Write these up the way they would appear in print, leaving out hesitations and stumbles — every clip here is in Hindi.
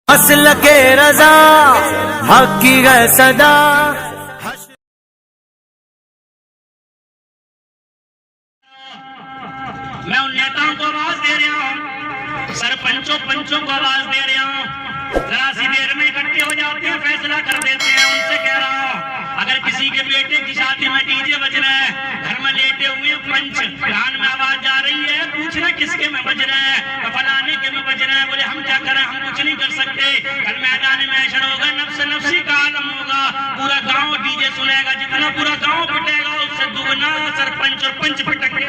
असल के रजा हक की है सदा। मैं उन नेताओं को आवाज दे रहा हूँ, सरपंचों पंचों को आवाज दे रहा हूँ, जरा सी देर में इकट्ठे हो जाते हैं, फैसला कर देते हैं। उनसे कह रहा हूँ, अगर किसी के बेटे की शादी में डीजे बज रहे हैं, घर में लेटे हुए पंच कान में आवाज जा रही है, पूछना किसके में बज रहे हैं, तो फलाने के में बज रहे हैं। बोले हम क्या करें, हम कुछ नहीं कर सकते। कल मैदान में ऐसा होगा, नफ्स नफ्सी का आलम होगा, पूरा गाँव डीजे सुनेगा, जितना पूरा गाँव पिटेगा उससे दुगना सरपंच और पंच पिटेंगे।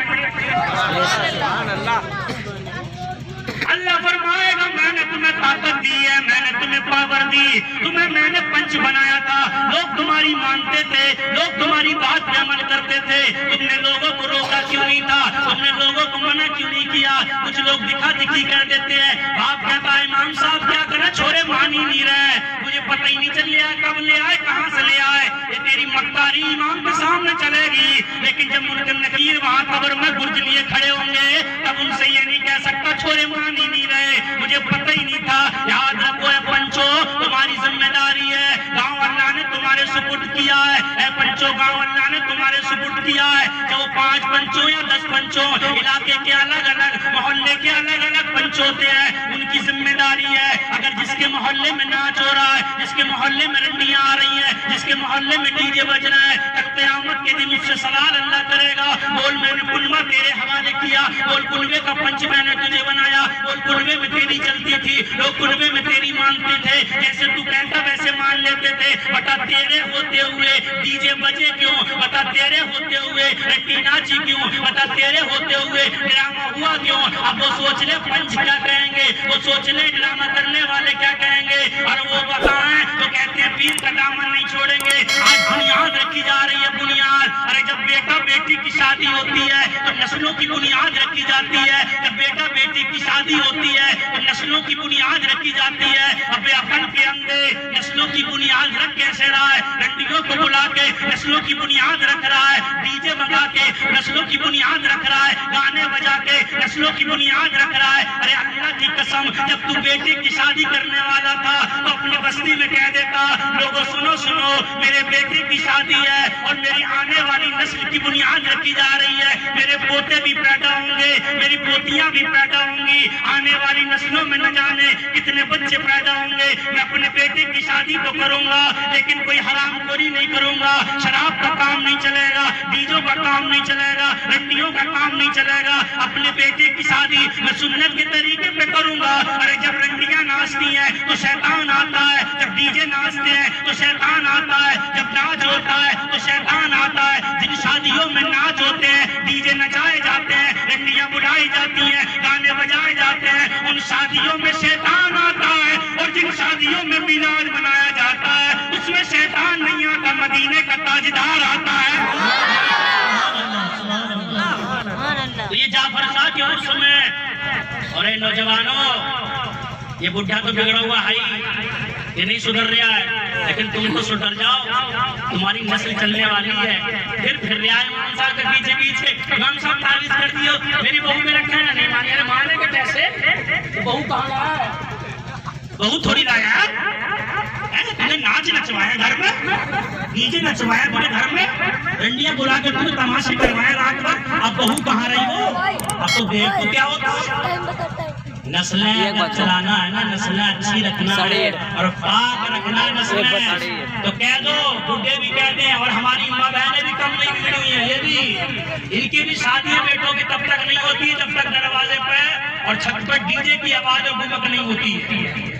अल्लाह फरमाएगा मैंने तुम्हें ताकत दी है, मैंने तुम्हें पावर दी, तुम्हें मैंने पंच बनाया था, लोग तुम्हारी मानते थे, लोग तुम्हारी बात पे अमल करते थे, तुमने लोगों को रोका क्यों नहीं था, तुमने लोगों को मना क्यों नहीं किया। कुछ लोग दिखा दिखी कर देते हैं। बाप कहता है इमाम साहब क्या करें, छोरे मान ही नहीं रहे, मुझे पता ही नहीं चल रहा कब ले आए कहाँ से ले आए। ये तेरी मक्कारी इमाम के सामने चलेगी, लेकिन जब उनके नकीर वहां कब्र में बुर्ज लिए खड़े होंगे तब उनसे ये नहीं कह सकता छोरे मान ही नहीं रहे, मुझे पता ही नहीं था। याद रखो है पंचो, तुम्हारी जिम्मेदारी है, गांव अल्लाह ने तुम्हारे सुपुर्द किया है। पंचो गांव अल्लाह ने तुम्हारे सुपुर्द किया है। जो 5 पंचों या 10 पंचों इलाके के अलग अलग मोहल्ले के अलग अलग पंच होते हैं, उनकी जिम्मेदारी है। अगर जिसके मोहल्ले में नाच हो रहा है, जिसके मोहल्ले में रंडियां आ रही है, जिसके मोहल्ले में डीजे बज रहा है, कल क़यामत के दिन उससे सवाल अल्लाह करेगा, बोल मैंने कुनबा तेरे हवाले किया, बोल कुनबे का पंच मैंने तुझे बनाया, बोल कुनबे में तेरी चलती थी, लोग कुनबे में तेरी मानते थे, जैसे तू कहता वैसे मान लेते थे। बता तेरे होते हुए डीजे बजे क्यों, बता तेरे होते हुए रंडी नाची क्यों, बता तेरे होते हुए ड्रामा हुआ क्यों। अब वो सोच ले पंच क्या कहेंगे, वो सोच ले ड्रामा करने वाले क्या कहेंगे, और वो बताएं तो कहते हैं पीर का दामन नहीं छोड़ेंगे। आज बुनियाद रखी जा रही है, बुनियाद। अरे जब बेटा बेटी की शादी होती है तो नस्लों की बुनियाद रखी जाती है, जब बेटा बेटी की शादी होती है तो नस्लों की बुनियाद रखी जाती है। अपने अपन के अंदर नस्लों की बुनियाद रख कैसे रहा है, रंडियों को बुला के नस्लों की बुनियाद रख रहा है, डीजे बजा के नस्लों की बुनियाद रख रहा है, गाने बजा के नस्लों की बुनियाद रख रहा है। अरे अल्लाह की कसम, जब तू बेटे की शादी करने वाला था तो अपनी बस्ती में कह देता, लोगों सुनो सुनो मेरे बेटे की शादी है और मेरी आने वाली नस्ल की बुनियाद रखी जा रही है, मेरे पोते भी पैदा होंगे, मेरी पोतियां भी पैदा होंगी, आने वाली नस्लों में न जाने कितने बच्चे पैदा होंगे। मैं अपने बेटे की शादी तो करूंगा लेकिन कोई हरामखोरी नहीं करूंगा, शराब का काम नहीं चलेगा, डीजों का काम नहीं चलेगा, रंडियों का काम नहीं चलेगा। अपने बेटे की शादी मैं सुन्नत के तरीके पे करूंगा। अरे जब रंडियां नाचती हैं तो शैतान आता है, जब डीजे नाचते हैं तो शैतान आता है, जब नाच होता है तो शैतान आता है। जिन शादियों में नाच होते हैं, डीजे नचाए जाते हैं, रंडियां बुलाई जाती हैं, गाने बजाए जाते हैं, उन शादियों में शैतान आता है। और जिन शादियों में मिलाद मनाया जाता है उसमें शैतान नहीं आता, मदीने का ताजदार आता है। तो ये जाफर शाह के उस समय, और नौजवानों ये बुढ़ा तो बिगड़ा हुआ है, ये नहीं सुधर रहा है, लेकिन तुम तो सुधर जाओ, तुम्हारी नस्ल चलने वाली है। फिर रहा है इमाम साहब के पीछे पीछे, इमाम साहब तावीज कर दियो, मेरी बहू में रखा है, नहीं माने माने के पैसे, बहू कहाँ है, बहू थोड़ी लाया है। तुमने नाच नचवाया घर में, डीजे नचवाया पूरे घर में, रंडियां बुला के तुमने तमाशे करवाया रात भर, अब बहू कहाँ रही हो। अब तो देख तो क्या होता है, नस्लें अगर चलाना है ना, नस्लें अच्छी रखना है और पाक रखना है नस्लें, तो कह दो, बुढ़े भी कहते हैं, और हमारी माँ बहनें भी कम नहीं बिगड़ी हुई है, ये भी इनकी भी शादियां बेटों की तब तक नहीं होती जब तक दरवाजे पे और छत पर डीजे की आवाज और बुमक नहीं होती है।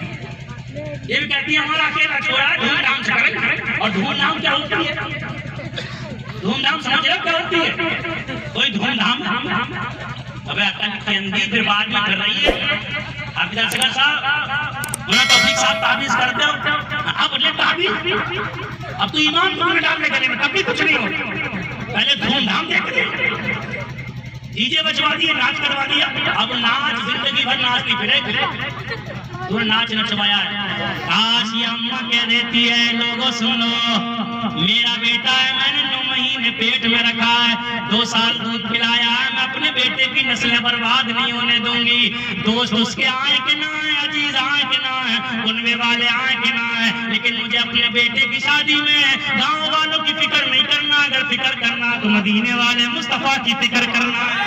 ये भी कहती है हमारा अकेला छोड़ा धूमधाम से करें, और धूमधाम क्या होती है, धूमधाम समझ रहे क्या होती है, कोई धूमधाम अबे अकल की अंधी फिर बाद में कर रही है। आप असगर साहब मुला तौफीक साहब ताबीज कर दो, अब बोले ताबीज, अब तो ईमान में डालने गले में तब भी कुछ नहीं हो, पहले धूमधाम देखते, डीजे बजवा दिए, नाच करवा दिया, अब नाच जिंदगी भर नाच नहीं फिरे, तू नाच नचवाया है। काश ये अम्मा कह देती है, लोगों सुनो मेरा बेटा है, मैंने 9 महीने ने पेट में रखा है, 2 साल दूध पिलाया है, मैं अपने बेटे की नस्लें बर्बाद नहीं होने दूंगी। दोस्त उसके आए कि ना आए, अजीज आए कि ना आए, कुनबे वाले आए कि ना आए, लेकिन मुझे अपने बेटे की शादी में गाँव वालों की फिक्र नहीं करना। अगर फिक्र करना तो मदीने वाले मुस्तफा की फिक्र करना है।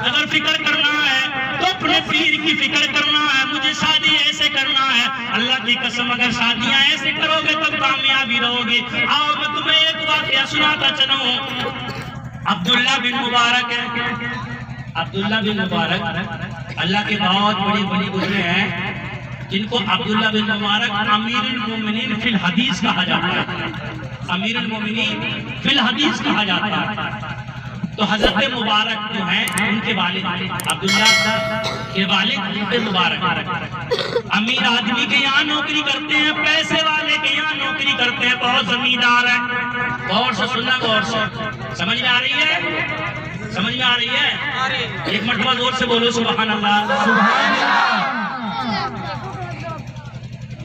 अगर फिक्र करना है तो अपने पीर की फिक्र करना है। मुझे शादी ऐसे करना है, अल्लाह की कसम अगर शादियां ऐसे करोगे तो कामयाबी रहोगे। आओ मैं तुम्हें एक वाकया सुनाता चलूं। अब्दुल्ला बिन मुबारक है, अब्दुल्ला बिन मुबारक अल्लाह के बहुत बड़ी बड़ी गुजरे हैं, जिनको अब्दुल्ला बिन मुबारक अमीरुल मोमिनीन फिल हदीस कहा जाता है। अमीरुल मोमिनीन फिल हदीस कहा जाता है। तो हजरत मुबारक जो हैं उनके वालिद अब्दुल्ला के वालिद मुबारक अमीर आदमी के यहाँ नौकरी करते हैं, पैसे वाले के यहाँ नौकरी करते हैं, बहुत जमींदार है। गौर से सुनना, गौर से समझ में आ रही है, समझ में आ रही है? एक मरतबा जोर से बोलो सुभान अल्लाह। सुभान अल्लाह।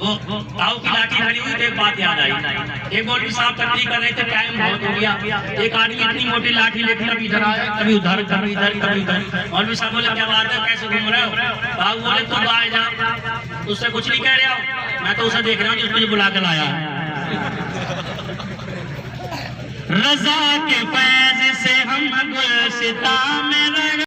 वो ताऊ की लाठी खड़ी हुई तो एक बात याद आई। एक मौलवी साहब तकलीफ कर रहे थे, टाइम बहुत हो गया। एक आदमी इतनी मोटी लाठी लेकर कभी इधर आया, कभी उधर, कभी इधर, कभी उधर। मौलवी साहब बोले क्या बात है, कैसे घूम रहे हो? ताऊ बोले तू बाहर जा, उससे कुछ नहीं कह रहे हो, मैं तो उसे देख रहा हूँ जिसको बुला कर लाया रजा के फैज से हम गुलसिता में